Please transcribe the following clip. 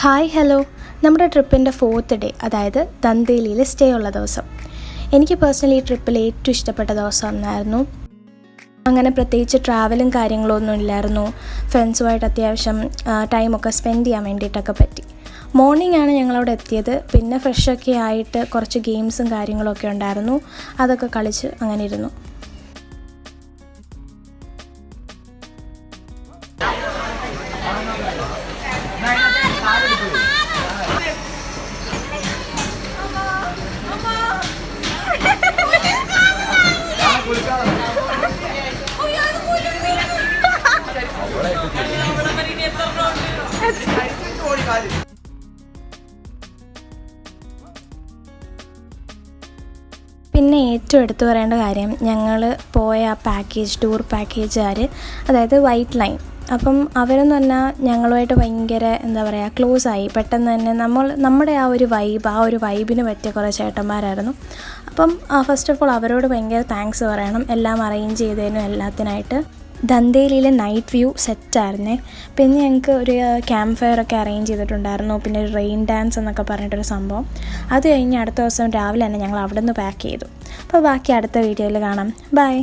Hi hello, നമ്മുടെ ട്രിപ്പിൻ്റെ 4th day, അതായത് ദന്തേലിയിൽ stay ഉള്ള ദിവസം. എനിക്ക് പേഴ്സണലി ഈ ട്രിപ്പിൽ ഏറ്റവും ഇഷ്ടപ്പെട്ട ദിവസം ഒന്നായിരുന്നു. അങ്ങനെ പ്രത്യേകിച്ച് ട്രാവലും കാര്യങ്ങളൊന്നും ഇല്ലായിരുന്നു. ഫ്രണ്ട്സുമായിട്ട് അത്യാവശ്യം ടൈമൊക്കെ സ്പെൻഡ് ചെയ്യാൻ വേണ്ടിയിട്ടൊക്കെ പറ്റി. മോർണിംഗ് ആണ് ഞങ്ങളവിടെ എത്തിയത്. പിന്നെ ഫ്രഷൊക്കെ ആയിട്ട് കുറച്ച് ഗെയിംസും കാര്യങ്ങളൊക്കെ ഉണ്ടായിരുന്നു. അതൊക്കെ കളിച്ച് അങ്ങനെ ഇരുന്നു. പിന്നെ ഏറ്റവും എടുത്തു പറയേണ്ട കാര്യം, ഞങ്ങൾ പോയ ടൂർ പാക്കേജുകാർ, അതായത് വൈറ്റ് ലൈൻ. അപ്പം അവരെന്ന് പറഞ്ഞാൽ ഞങ്ങളുമായിട്ട് ഭയങ്കര ക്ലോസ് ആയി. പെട്ടെന്ന് തന്നെ നമ്മുടെ ആ ഒരു വൈബിന് പറ്റിയ കുറേ ചേട്ടന്മാരായിരുന്നു. അപ്പം ഫസ്റ്റ് ഓഫ് ഓൾ അവരോട് ഭയങ്കര താങ്ക്സ് പറയണം, എല്ലാം അറേഞ്ച് ചെയ്തതിനും എല്ലാത്തിനായിട്ട്. ദന്തേലിയിലെ നൈറ്റ് വ്യൂ സെറ്റായിരുന്നേ. പിന്നെ ഞങ്ങൾക്ക് ഒരു ക്യാമ്പ് ഫയറൊക്കെ അറേഞ്ച് ചെയ്തിട്ടുണ്ടായിരുന്നു. പിന്നെ ഒരു റെയിൻ ഡാൻസ് എന്നൊക്കെ പറഞ്ഞിട്ടൊരു സംഭവം. അത് കഴിഞ്ഞ് അടുത്ത ദിവസം രാവിലെ തന്നെ ഞങ്ങൾ അവിടെ നിന്ന് പാക്ക് ചെയ്തു. അപ്പോൾ ബാക്കി അടുത്ത വീഡിയോയിൽ കാണാം. ബൈ.